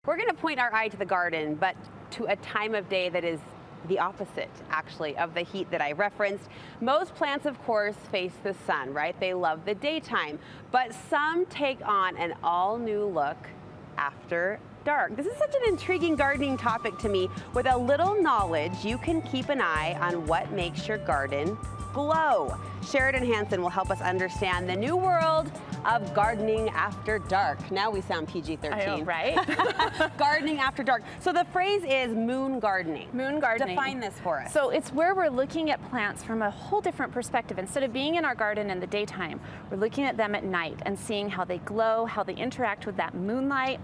We're going to point our eye to the garden, but to a time of day that is the opposite, actually, of the heat that I referenced. Most plants, of course, face the sun, right? They love the daytime, but some take on an all-new look after dark. This is such an intriguing gardening topic to me. With a little knowledge, you can keep an eye on what makes your garden glow. Sheriden Hansen will help us understand the new world of gardening after dark. Now we sound PG-13. I know, right? Gardening after dark. So the phrase is moon gardening. Moon gardening. Define this for us. So it's where we're looking at plants from a whole different perspective. Instead of being in our garden in the daytime, we're looking at them at night and seeing how they glow, how they interact with that moonlight,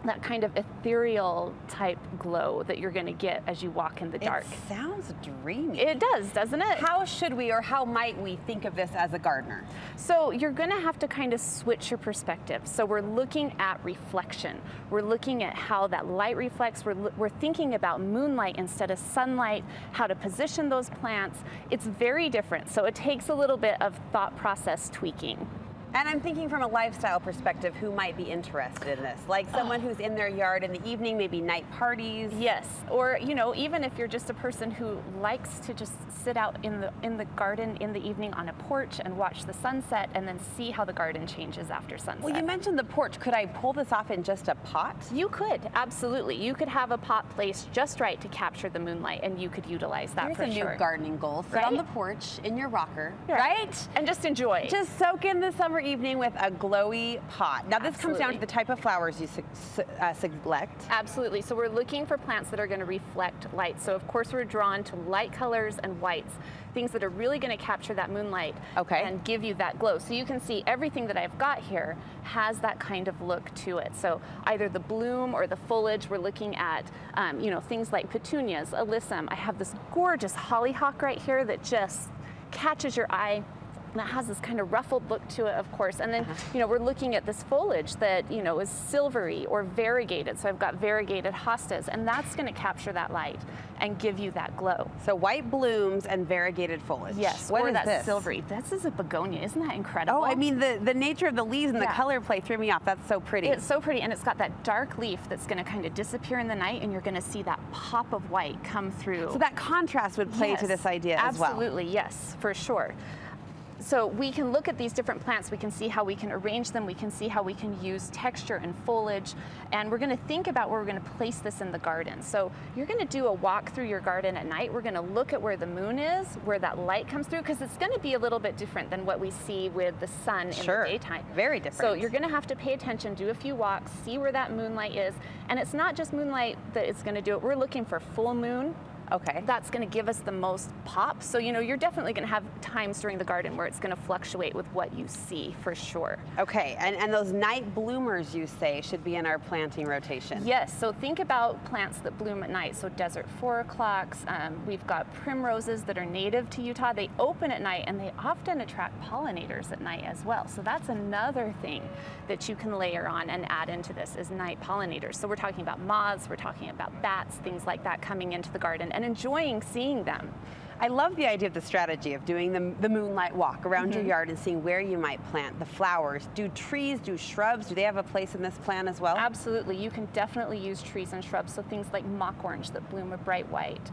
that kind of ethereal type glow that you're going to get as you walk in the dark. It sounds dreamy. It does, doesn't it? How should we, or how might we think of this as a gardener? So you're going to have to kind of switch your perspective. So we're looking at reflection. We're looking at how that light reflects. We're thinking about moonlight instead of sunlight, how to position those plants. It's very different. So it takes a little bit of thought process tweaking. And I'm thinking from a lifestyle perspective, who might be interested in this? Like someone who's in their yard in the evening, maybe night parties? Yes, or even if you're just a person who likes to just sit out in the garden in the evening on a porch and watch the sunset and then see how the garden changes after sunset. Well, you mentioned the porch. Could I pull this off in just a pot? You could, absolutely. You could have a pot placed just right to capture the moonlight, and you could utilize that for sure. Here's a new gardening goal. Sit on the porch in your rocker, right? And just enjoy. Just soak in the summer evening with a glowy pot. Now this comes down to the type of flowers you select. Absolutely. So we're looking for plants that are going to reflect light. So of course we're drawn to light colors and whites, things that are really going to capture that moonlight and give you that glow. So you can see everything that I've got here has that kind of look to it. So either the bloom or the foliage, we're looking at things like petunias, alyssum. I have this gorgeous hollyhock right here that just catches your eye. That has this kind of ruffled look to it, of course. And then, we're looking at this foliage that, is silvery or variegated. So I've got variegated hostas, and that's going to capture that light and give you that glow. So white blooms and variegated foliage. Yes, what or is that this? Silvery. This is a begonia. Isn't that incredible? Oh, I mean, the nature of the leaves and the color play threw me off. That's so pretty. It's so pretty, and it's got that dark leaf that's going to kind of disappear in the night, and you're going to see that pop of white come through. So that contrast would play to this idea as well. Absolutely, yes, for sure. So we can look at these different plants, we can see how we can arrange them, we can see how we can use texture and foliage, and we're going to think about where we're going to place this in the garden. So you're going to do a walk through your garden at night. We're going to look at where the moon is, where that light comes through, because it's going to be a little bit different than what we see with the sun in the daytime. Very different. So you're going to have to pay attention, do a few walks, see where that moonlight is, and it's not just moonlight that it's going to do it. We're looking for full moon. Okay. That's going to give us the most pop. So, you're definitely going to have times during the garden where it's going to fluctuate with what you see, for sure. Okay, and those night bloomers, you say, should be in our planting rotation. Yes, so think about plants that bloom at night. So desert 4 o'clocks, we've got primroses that are native to Utah. They open at night, and they often attract pollinators at night as well. So that's another thing that you can layer on and add into this is night pollinators. So we're talking about moths, we're talking about bats, things like that coming into the garden and enjoying seeing them. I love the idea of the strategy of doing the moonlight walk around your yard and seeing where you might plant the flowers. Do trees, do shrubs, do they have a place in this plan as well? Absolutely. You can definitely use trees and shrubs. So things like mock orange that bloom a bright white.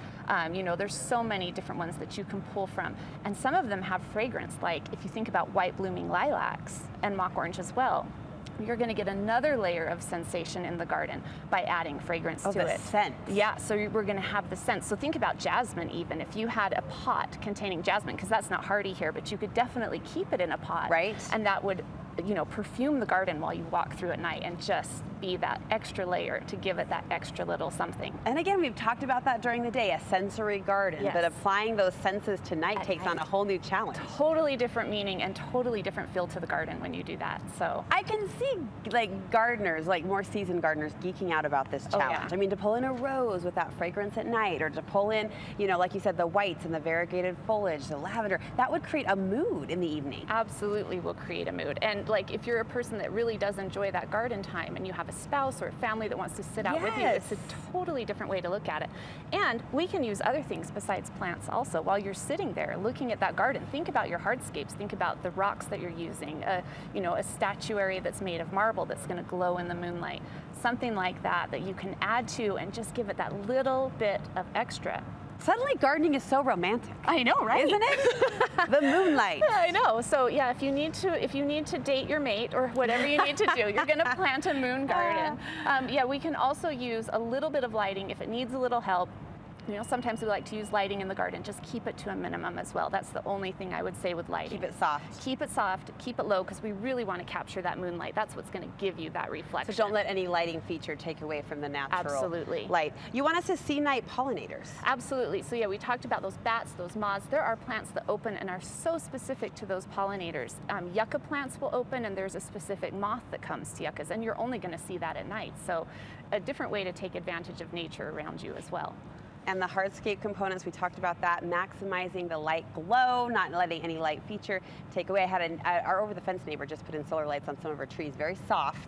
There's so many different ones that you can pull from. And some of them have fragrance, like if you think about white blooming lilacs and mock orange as well. You're going to get another layer of sensation in the garden by adding fragrance to it. The scent. Yeah, so we're going to have the scent. So think about jasmine even. If you had a pot containing jasmine, because that's not hardy here, but you could definitely keep it in a pot. Right. And that would, perfume the garden while you walk through at night and just be that extra layer to give it that extra little something. And again, we've talked about that during the day, a sensory garden, but applying those senses to night takes on a whole new challenge. Totally different meaning and totally different feel to the garden when you do that. So I can see gardeners, more seasoned gardeners, geeking out about this challenge. Oh, yeah. I mean, to pull in a rose with that fragrance at night, or to pull in, like you said, the whites and the variegated foliage, the lavender, that would create a mood in the evening. Absolutely will create a mood. And And like if you're a person that really does enjoy that garden time and you have a spouse or a family that wants to sit out with you, it's a totally different way to look at it. And we can use other things besides plants also. While you're sitting there looking at that garden, think about your hardscapes, think about the rocks that you're using, you know, a statuary that's made of marble that's going to glow in the moonlight, something like that that you can add to and just give it that little bit of extra. Suddenly gardening is so romantic. I know, right? Isn't it? The moonlight. I know. So yeah, if you need to date your mate or whatever you need to do, you're going to plant a moon garden. Yeah, we can also use a little bit of lighting if it needs a little help. You know, sometimes we like to use lighting in the garden. Just keep it to a minimum as well. That's the only thing I would say with lighting. Keep it soft. Keep it soft, keep it low, because we really want to capture that moonlight. That's what's going to give you that reflection. So don't let any lighting feature take away from the natural light. You want us to see night pollinators? Absolutely. So yeah, we talked about those bats, those moths. There are plants that open and are so specific to those pollinators. Yucca plants will open, and there's a specific moth that comes to yuccas, and you're only going to see that at night. So a different way to take advantage of nature around you as well. And the hardscape components, we talked about that, maximizing the light glow, not letting any light feature take away. I had our over-the-fence neighbor just put in solar lights on some of her trees, very soft,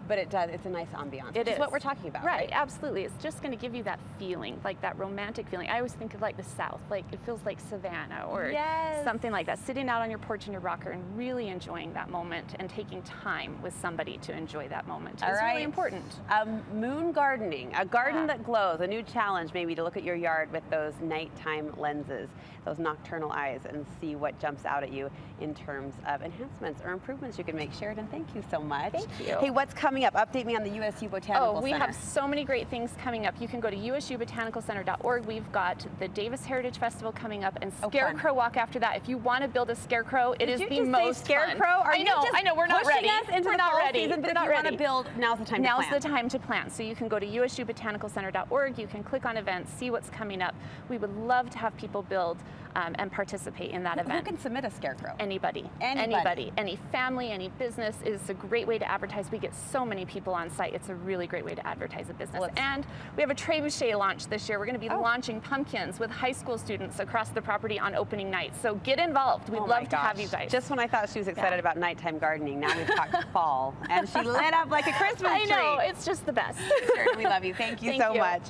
but it's a nice ambiance. It is what we're talking about. Right, absolutely. It's just going to give you that feeling, like that romantic feeling. I always think of like the South, like it feels like Savannah or something like that, sitting out on your porch in your rocker and really enjoying that moment and taking time with somebody to enjoy that moment. It's really important. Moon gardening, a garden that glows, a new challenge maybe to look at your yard with those nighttime lenses, those nocturnal eyes, and see what jumps out at you in terms of enhancements or improvements you can make. Sheriden, thank you so much. Thank you. Hey, what's coming up? Update me on the USU Botanical Center. We have so many great things coming up. You can go to usu.botanicalcenter.org. We've got the Davis Heritage Festival coming up and Scarecrow Walk after that. If you want to build a scarecrow, it is the most Scarecrow? fun. I know, we're not ready. Us into we're the not fall ready. Season, but if you want to build, now's the time to plant. Now's the time to plant. So you can go to usu.botanicalcenter.org. You can click on events, see what's coming up. We would love to have people build and participate in that event. Who can submit a scarecrow? Anybody. Any family, any business. Is a great way to advertise. We get so many people on site. It's a really great way to advertise a business. And we have a trebuchet launch this year. We're going to be launching pumpkins with high school students across the property on opening night. So get involved. We'd love to have you guys. Just when I thought she was excited about nighttime gardening, now we've talked fall, and she lit up like a Christmas tree. I know. It's just the best. Sheriden, we love you. Thank you so much.